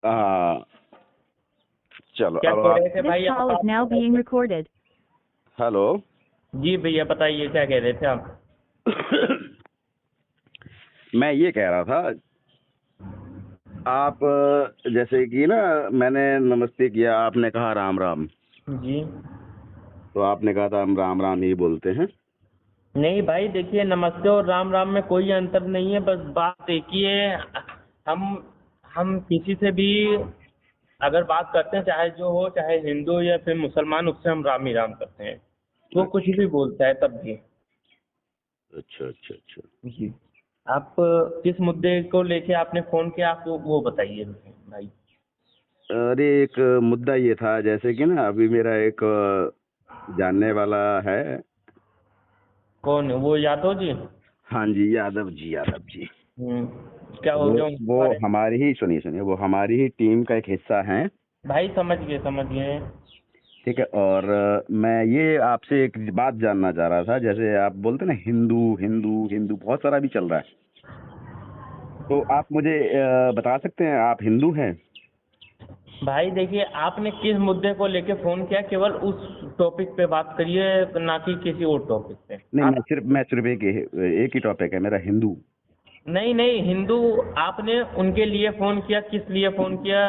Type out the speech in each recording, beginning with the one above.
हाँ चलो क्या अब कह आप। रहे थे This भाई call is now being recorded. Hello. जी भैया बताइए क्या कह रहे थे आप? मैं ये कह रहा था, आप जैसे कि ना, मैंने नमस्ते किया, आपने कहा राम राम, जी तो आपने कहा था हम राम राम ही बोलते हैं। नहीं भाई, देखिए नमस्ते और राम राम में कोई अंतर नहीं है, बस बात एक ही है। हम हम किसी से भी अगर बात करते हैं, चाहे जो हो, चाहे हिंदू या फिर मुसलमान, उससे हम राम ही राम करते हैं। वो कुछ भी बोलता है तब भी। अच्छा अच्छा अच्छा। जी। आप किस मुद्दे को लेके आपने फोन किया, आप वो बताइए भाई। अरे एक मुद्दा ये था, जैसे कि ना अभी मेरा एक जानने वाला है। कौन है वो, यादव जी? हाँ जी, यादव जी, यादव जी। क्या हो वो गया उनके वो बारे में? हमारी ही, सुनिए सुनिए, वो हमारी ही टीम का एक हिस्सा है। भाई समझ गए समझ गए। ठीक है। और मैं ये आपसे एक बात जानना चाह रहा था, जैसे आप बोलते ना हिंदू हिंदू हिंदू, बहुत सारा भी चल रहा है, तो आप मुझे बता सकते हैं आप हिंदू हैं? भाई देखिए, आपने किस मुद्दे को लेके फोन किया, केवल उस टॉपिक पे बात करिए, ना कि किसी और टॉपिक पे। नहीं, आप मैं सिर्फ एक ही टॉपिक है मेरा, हिंदू। नहीं नहीं, हिंदू। आपने उनके लिए फोन किया, किस लिए फोन किया,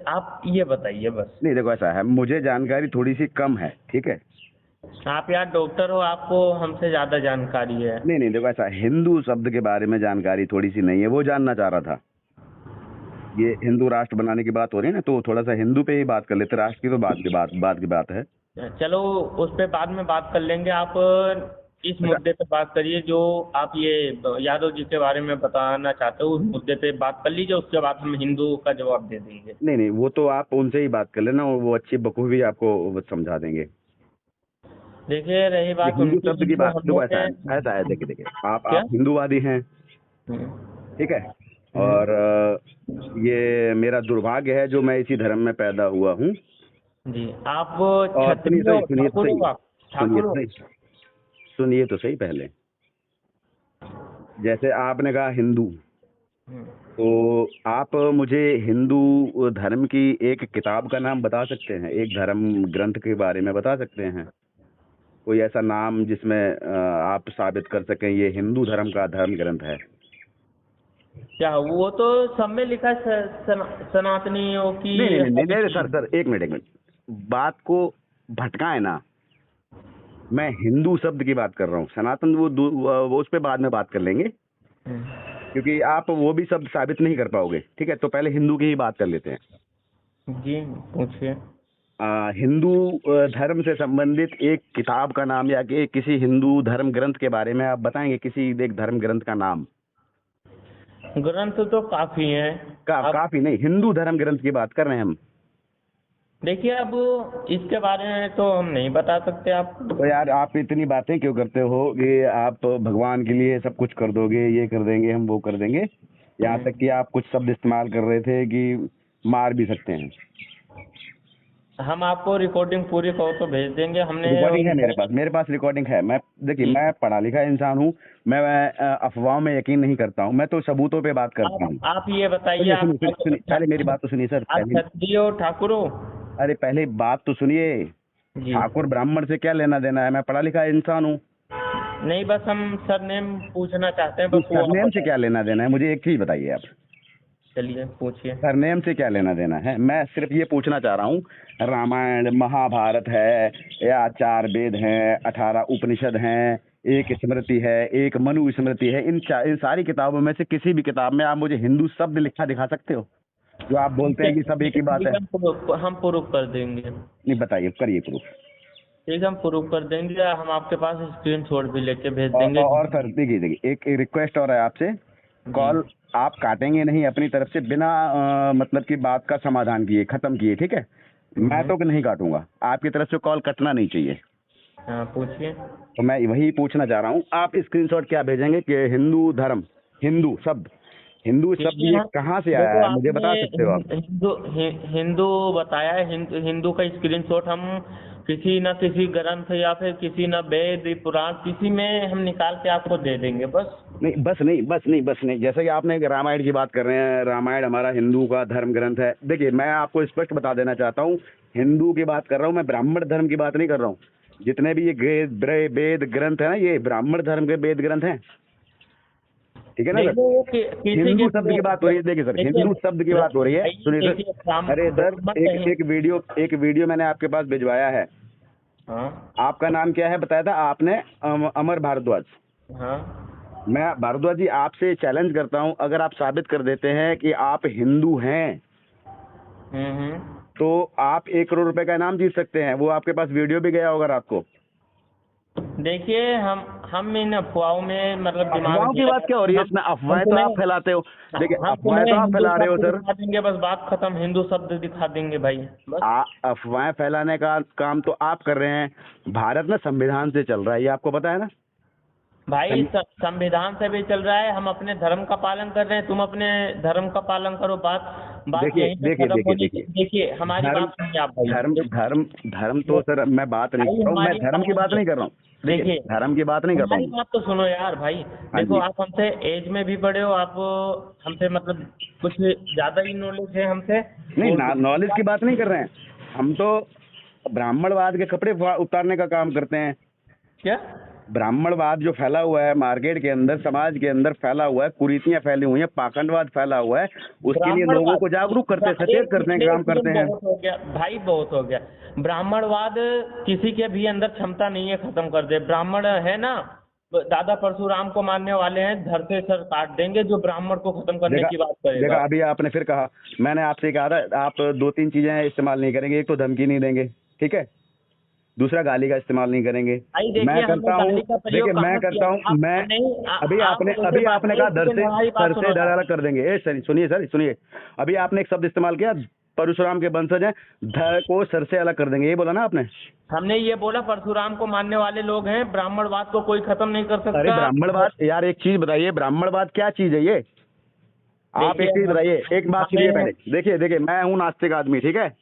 आप ये बताइए बस। नहीं देखो, ऐसा है, मुझे जानकारी थोड़ी सी कम है, ठीक है। आप यार डॉक्टर हो, आपको हमसे ज्यादा जानकारी है। नहीं नहीं, देखो ऐसा, हिंदू शब्द के बारे में जानकारी थोड़ी सी नहीं है, वो जानना चाह रहा था। ये हिंदू राष्ट्र बनाने की बात हो रही है ना, तो थोड़ा सा हिंदू पे ही बात कर लेते, राष्ट्र की तो बाद की बात है। चलो, उस पे बाद में बात कर लेंगे। आप इस अच्छा। मुद्दे पे बात करिए, जो आप ये यादव जी के बारे में बताना चाहते हो, उस मुद्दे पे बात कर लीजिए, उसके बाद हम हिंदू का जवाब दे देंगे। नहीं नहीं, वो तो आप उनसे ही बात कर लेना, वो अच्छी बखूबी आपको वो समझा देंगे। देखिए, रही ये बात हिंदू उनकी शब्द की तो बात, हम देखो लोग ऐसा के। है, ऐसा है, देखिए देखिए, क्या? आप हिंदूवादी हैं, हम्म, ठीक है। और हम्म, ये मेरा दुर्भाग्य है जो मैं इसी धर्म में पैदा हुआ हूँ। जी। आप और सुनिए क्षत्रिय हो, सही, सुनिए तो ठाकुर हो? सही, आप सुनिए ठाकुर तो हो? सही, सुनिए तो सही पहले। जैसे आपने कहा हिंदू, हम्म, तो आप मुझे हिंदू धर्म की एक किताब का नाम बता सकते हैं, एक धर्म ग्रंथ के बारे में बता सकते हैं? कोई ऐसा नाम जिसमें आप साबित कर सकें ये हिंदू धर्म का धर्म ग्रंथ है? क्या वो तो सब में लिखा है, सनातनियों की नहीं नहीं नहीं नहीं, नहीं हर सर सर, एक मिनट एक मिनट, बात को भटकाए ना। मैं हिंदू शब्द की बात कर रहा हूँ, सनातन वो उस पर बाद में बात कर लेंगे, चीज। क्योंकि आप वो भी शब्द साबित नहीं कर पाओगे, ठीक है। तो पहले हिंदू की ही बात कर लेते हैं। जी पूछिए। हिंदू धर्म से संबंधित एक किताब का नाम, या कि किसी हिंदू धर्म ग्रंथ के बारे में आप बताएंगे, किसी एक धर्म ग्रंथ का नाम? ग्रंथ तो काफी हैं। अब काफी नहीं, हिंदू धर्म ग्रंथ की बात कर रहे हैं हम। देखिए, अब इसके बारे में तो हम नहीं बता सकते आपको। तो यार आप इतनी बातें क्यों करते हो कि आप भगवान के लिए सब कुछ कर दोगे, ये कर देंगे, हम वो कर देंगे, यहाँ तक कि आप कुछ शब्द इस्तेमाल कर रहे थे कि मार भी सकते हैं। हम आपको रिकॉर्डिंग पूरी कहो तो भेज देंगे, हमने। रिकॉर्डिंग है मेरे पास रिकॉर्डिंग है। मैं, देखिए, जी। मैं पढ़ा लिखा इंसान हूँ, मैं अफवाहों में यकीन नहीं करता हूँ, मैं तो सबूतों पे बात करता हूँ। आप ये बताइए, सुनिए आप सुनिए सुनिए सुनिए, पहले मेरी बात तो सुनिए सर, आप पहले। क्षत्रिय हो, ठाकुर हो? अरे पहले बात तो सुनिए। जी। ठाकुर ब्राह्मण से क्या लेना देना है, मैं पढ़ा लिखा इंसान हूँ। नहीं, बस हम सरनेम पूछना चाहते हैं, बस वो आप सरनेम से बताइए। क्या लेना देना है, मुझे एक चीज बताइए आप। चलिए पूछिए। सरनेम से क्या लेना देना है, मैं सिर्फ ये पूछना चाह रहा हूँ। रामायण महाभारत है, या 4 वेद हैं, 18 उपनिषद हैं, एक स्मृति है, एक मनु स्मृति है, इन सारी किताबों में से किसी भी किताब में आप मुझे हिंदू शब्द लिखा दिखा सकते हो, जो आप बोलते हैं कि सब एक ही बात है? हम प्रूफ कर देंगे। नहीं, बताइए, करिए प्रूफ। ठीक है, हम प्रूफ कर देंगे, हम आपके पास स्क्रीनशॉट भी लेके भेज देंगे। और सर देखिए देखिए, एक रिक्वेस्ट और है आपसे। जी। कॉल आप काटेंगे नहीं अपनी तरफ से, बिना मतलब की बात का समाधान किए, खत्म किए, ठीक है। मैं तो नहीं काटूंगा, आपकी तरफ से कॉल कटना नहीं चाहिए। हाँ पूछिए। तो मैं वही पूछना चाह रहा हूँ, आप स्क्रीनशॉट क्या भेजेंगे कि हिंदू धर्म, हिंदू ठीक शब्द है। ये हम कहाँ से आया देखो, है, मुझे आपने बता सकते हो आप? हिंदू बताया है, हिंदू का स्क्रीनशॉट हम किसी न किसी ग्रंथ या फिर किसी न वेद पुराण किसी में हम निकाल के आपको दे देंगे बस। नहीं बस नहीं बस नहीं बस नहीं, जैसे कि आपने रामायण की बात कर रहे हैं, रामायण हमारा हिंदू का धर्म ग्रंथ है। देखिए मैं आपको स्पष्ट बता देना चाहता हूँ, हिंदू की बात कर रहा हूँ मैं, ब्राह्मण धर्म की बात नहीं कर रहा हूँ। जितने भी ये वेद ग्रंथ है ना, ये ब्राह्मण धर्म के वेद ग्रंथ हैं, ठीक है ना सर। देखिए किसी हिंदू की शब्द की बात हो रही है, देखिए सर, देखिए हिंदू शब्द की बात हो रही है, भाई सुनिए सर। देखिए अरे सर, एक वीडियो मैंने आपके पास भिजवाया है। हाँ आपका नाम क्या है बताया था आपने? अमर भारद्वाज। हाँ मैं भारद्वाज जी आपसे चैलेंज करता हूं, अगर आप साबित कर देते हैं कि आप हिंदू हैं हम्म। तो आप 1 करोड़ रुपए का इनाम जीत सकते हैं। वो आपके पास वीडियो भी गया होगा रात को। देखिए हम इन अफवाहों में मतलब दिमाग अफवाहों की बात क्या हो रही है इसमें? अफवाहें तो आप फैलाते हो। देखिए हम अफवाहें तुम्हें तो आप हिंदू फैला रहे हो शब्द सर। दिखा देंगे बस, बात खत्म, हिंदू शब्द दिखा देंगे भाई बस। अफवाहें फैलाने का काम तो आप कर रहे हैं। भारत में संविधान से चल रहा है, ये आपको पता है ना? भाई संविधान से भी चल रहा है, हम अपने धर्म का पालन कर रहे हैं, तुम अपने धर्म का पालन करो। बात देखिए यहीं पे देखिए खत्म देखिए होनी। देखिए देखिए हमारी धर्म बात सुनिए आप भाई। धर्म धर्म धर्म तो सर मैं बात नहीं भाई कर रहा हूँ, मैं हमारी धर्म की बात बात नहीं कर रहा हूँ। देखिए देखिए धर्म की बात नहीं कर रहा हमारी हूँ। बात तो सुनो यार भाई। हाँ देखो जी। आप हमसे एज में भी बड़े हो, आप हमसे मतलब कुछ ज्यादा ही नॉलेज है हमसे। नहीं और नॉलेज की बात नहीं कर रहे हैं हम तो। ब्राह्मणवाद के कपड़े उतारने का काम करते हैं। क्या ब्राह्मणवाद जो फैला हुआ है मार्केट के अंदर, समाज के अंदर फैला हुआ है, कुरीतियां फैली हुई हैं, पाखंडवाद फैला हुआ है, उसके लिए लोगों ब्राह्मणवाद को जागरूक करते हैं, सचेत करते हैं, काम करते हैं। बहुत हो गया भाई, बहुत हो गया। ब्राह्मणवाद किसी के भी अंदर क्षमता नहीं है खत्म कर दे। ब्राह्मण है ना, दादा परशुराम को मानने वाले हैं, धर से सर काट देंगे जो ब्राह्मण को खत्म करने देखा की बात करेगा। देखा अभी आपने फिर कहा, मैंने आपसे कहा था आप 2-3 चीजें इस्तेमाल नहीं करेंगे। एक तो धमकी नहीं देंगे, ठीक है, दूसरा गाली का इस्तेमाल नहीं करेंगे। भाई देखिए मैं हमने करता हूँ, गाली का प्रयोग देखिए मैं कहाँ करता किया? हूँ, मैं नहीं अभी आप आपने मुझे कहा एक धर सेकंड से हमारी बात सर सुनो से यार। डराला कर देंगे। सुनिए सर सुनिए, अभी आपने एक शब्द इस्तेमाल किया, परशुराम के वंशज हैं, धर को सर से अलग कर देंगे, ये बोला ना आपने? हमने ये बोला परशुराम को मानने वाले लोग हैं, ब्राह्मणवाद को कोई खत्म नहीं कर सकता। अरे ब्राह्मणवाद यार, एक चीज बताइए, ब्राह्मणवाद क्या चीज है ये? आप एक चीज बताइए, एक बात सुनिए पहले। देखिए मैं हूँ नास्तिक आदमी, ठीक है,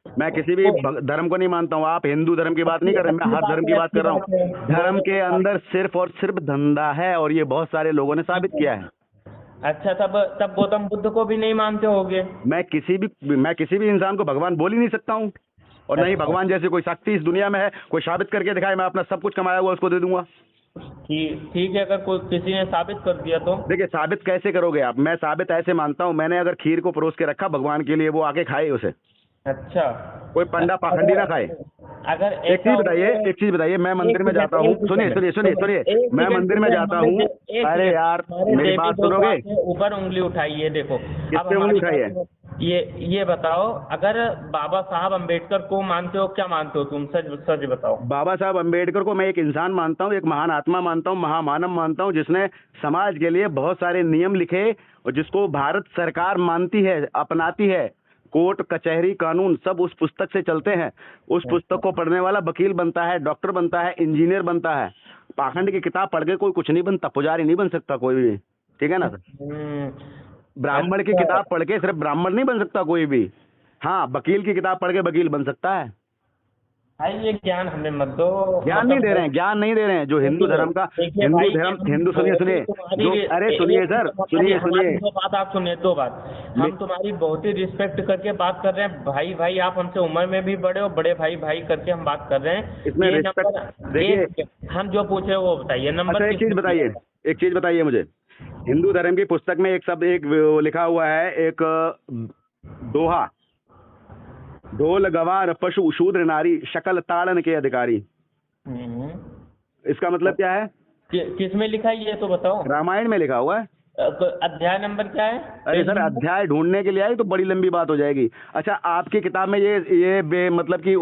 मैं किसी भी धर्म को नहीं मानता हूँ। आप हिंदू धर्म की बात नहीं कर रहे, मैं हर धर्म की बात कर रहा हूँ। धर्म के अंदर सिर्फ और सिर्फ धंधा है, और ये बहुत सारे लोगों ने साबित किया है। अच्छा तब गौतम बुद्ध को भी नहीं मानते होगे? मैं किसी भी इंसान को भगवान बोल ही नहीं सकता हूँ, और नहीं भगवान जैसी कोई शक्ति इस दुनिया में है। कोई साबित करके दिखाए, मैं अपना सब कुछ कमाया हुआ उसको दे दूंगा। ठीक है, अगर कोई किसी ने साबित कर दिया तो? देखिए साबित कैसे करोगे आप? मैं साबित ऐसे मानता हूँ, मैंने अगर खीर को परोस के रखा भगवान के लिए, वो आके खाए उसे। अच्छा कोई पंडा पाखंडी ना खाए। अगर एक चीज बताइए, मैं मंदिर में जाता हूँ, सुनिए, मैं मंदिर में जाता हूँ। अरे यार मेरी बात सुनोगे? ऊपर उंगली उठाइए, देखो अब किससे उंगली उठाई है? ये बताओ, अगर बाबा साहब अम्बेडकर को मानते हो, क्या मानते हो तुम? सच बताओ। बाबा साहब अम्बेडकर को मैं एक इंसान मानता हूँ, एक महान आत्मा मानता हूँ, महामानव मानता हूँ, जिसने समाज के लिए बहुत सारे नियम लिखे, और जिसको भारत सरकार मानती है, अपनाती है। कोर्ट कचहरी कानून सब उस पुस्तक से चलते हैं। उस पुस्तक को पढ़ने वाला वकील बनता है, डॉक्टर बनता है, इंजीनियर बनता है। पाखंड की किताब पढ़ के कोई कुछ नहीं बनता, पुजारी नहीं बन सकता कोई भी, ठीक है ना सर? ब्राह्मण की किताब पढ़ के सिर्फ ब्राह्मण नहीं बन सकता कोई भी। हाँ, वकील की किताब पढ़ के वकील बन सकता है। भाई ये ज्ञान हमें मत दो। ज्ञान नहीं दे रहे हैं, ज्ञान नहीं दे रहे हैं। जो हिंदू धर्म का हिंदू सुनिए जो, अरे सुनिए सर, सुनिए दो बात आप सुनिए, दो बात। हम तुम्हारी बहुत ही रिस्पेक्ट करके बात कर रहे हैं भाई, आप हमसे उम्र में भी बड़े हो, बड़े भाई करके हम बात कर रहे हैं। इसमें रिस्पेक्ट देखिए, हम जो पूछे वो बताइए। नंबर अच्छा एक चीज बताइए मुझे। हिंदू धर्म की पुस्तक में एक शब्द वो लिखा हुआ है, एक दोहा, ढोल गवार पशु शूद्र नारी शकल ताड़न के अधिकारी। इसका मतलब क्या है? किस में लिखा है ये तो बताओ। रामायण में लिखा हुआ है। अध्याय नंबर क्या है? अरे सर अध्याय ढूंढने के लिए आए तो बड़ी लंबी बात हो जाएगी। अच्छा आपकी किताब में ये मतलब कि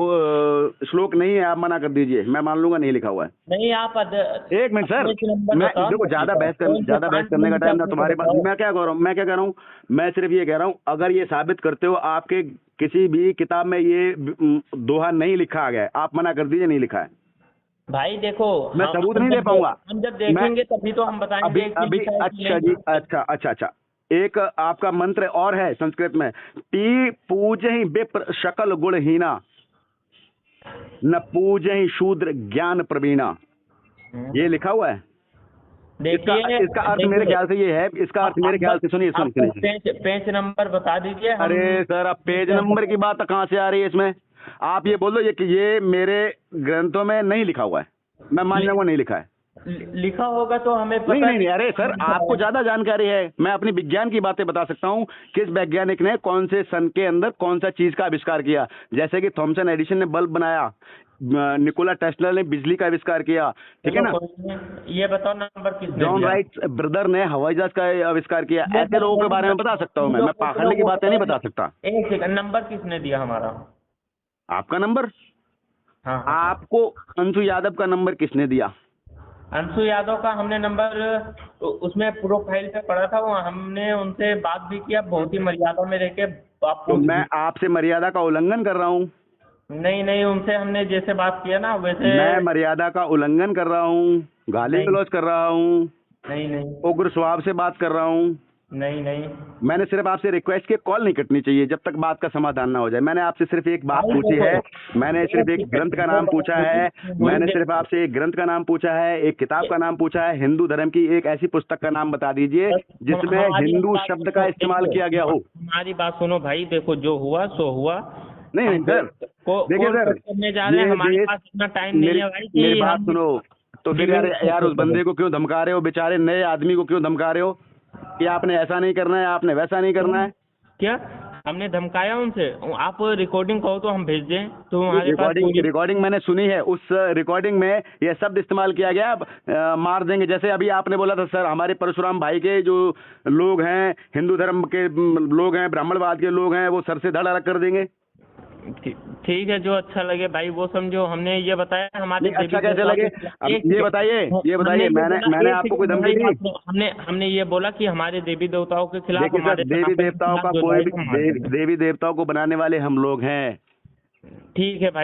श्लोक नहीं है, आप मना कर दीजिए, मैं मान लूंगा नहीं लिखा हुआ है। नहीं आप एक मिनट सर, मैं देखो ज्यादा बहस करने का टाइम ना तुम्हारे पास। मैं क्या कह रहा हूँ, मैं सिर्फ ये कह रहा हूँ, अगर ये साबित करते हो आपके किसी भी किताब में ये दोहा नहीं लिखा गया है, आप मना कर दीजिए नहीं लिखा है। भाई देखो मैं सबूत नहीं दे पाऊंगा। हम जब देखेंगे तभी तो हम बताएंगे। अभी अच्छा जी, अच्छा एक आपका मंत्र और है संस्कृत में, टी पूजहि विप्र शकल गुणहीना। न पूजहि शूद्र ज्ञान प्रवीणा, ये लिखा हुआ है। इसका देखिए इसका अर्थ मेरे ख्याल से ये है, इसका अर्थ मेरे ख्याल से सुनिए आप सुनिए। पेज नंबर बता दीजिए। अरे सर, अब पेज नंबर की बात कहाँ से आ रही है इसमें? आप ये बोल दो ये कि ये मेरे ग्रंथों में नहीं लिखा हुआ है, मैं मान जाऊंगा नहीं लिखा है। लिखा होगा तो हमें पता नहीं, अरे सर, आपको ज्यादा जानकारी है। मैं अपनी विज्ञान की बातें बता सकता हूँ, किस वैज्ञानिक ने कौन से सन के अंदर कौन सा चीज का आविष्कार किया। जैसे कि थॉमसन एडिसन ने बल्ब बनाया, निकोला टेस्ला ने बिजली का आविष्कार किया, ठीक है ना। ये बताओ नंबर किसने जॉन दिया? राइट ब्रदर ने हवाई जहाज का आविष्कार किया। ऐसे लोगों के बारे में बता सकता हूँ मैं पाखंड की बातें नहीं बता सकता। एक सेकंड, नंबर किसने दिया हमारा? आपका नंबर? हाँ, आपको अंशु यादव का नंबर किसने दिया? अंशु यादव का हमने नंबर उसमें प्रोफाइल पे पड़ा था, वो हमने उनसे बात भी किया, बहुत ही मर्यादा में रह के आपको। तो मैं आपसे मर्यादा का उल्लंघन कर रहा हूँ? नहीं, उनसे हमने जैसे बात किया ना वैसे। मैं मर्यादा का उल्लंघन कर रहा हूँ, गाली गलौज कर रहा हूँ, नहीं, उग्र स्वभाव से बात कर रहा हूँ? नहीं। मैंने सिर्फ आपसे रिक्वेस्ट की, कॉल नहीं कटनी चाहिए जब तक बात का समाधान ना हो जाए। मैंने आपसे सिर्फ एक बात पूछी है, मैंने सिर्फ एक ग्रंथ का नाम पूछा है, मैंने सिर्फ आपसे एक ग्रंथ का नाम पूछा है, एक किताब का नाम पूछा है। हिंदू धर्म की एक ऐसी पुस्तक का नाम बता दीजिए जिसमें हिंदू शब्द का इस्तेमाल किया गया हो। हमारी बात सुनो भाई, देखो जो हुआ सो हुआ। नहीं सर, देखिए सर, करने जा रहे हैं, हमारे पास इतना टाइम नहीं है भाई मेरी कि बात हम। सुनो। तो फिर यार उस बंदे को क्यों धमका रहे हो? बेचारे नए आदमी को क्यों धमका रहे हो कि आपने ऐसा नहीं करना है, आपने वैसा नहीं करना है? क्या हमने धमकाया उनसे? आप रिकॉर्डिंग कहो तो हम भेज दें, तो हमारे पास रिकॉर्डिंग मैंने सुनी है। उस रिकॉर्डिंग में यह शब्द इस्तेमाल किया गया, मार देंगे। जैसे अभी आपने बोला था सर, हमारे परशुराम भाई के जो लोग हैं, हिंदू धर्म के लोग हैं, ब्राह्मणवाद के लोग हैं, वो सर से धड़ अलग कर देंगे। ठीक है, जो अच्छा लगे भाई वो समझो। हमने ये बताया हमारे अच्छा कैसे लगे? अब ये बताइए, मैंने आपको कोई धमकी दी? हमने ये बोला कि हमारे देवी देवताओं के खिलाफ, देखिए सर, देवी देवताओं का कोई भी, देवी देवताओं को बनाने वाले हम लोग हैं। ठीक है भाई।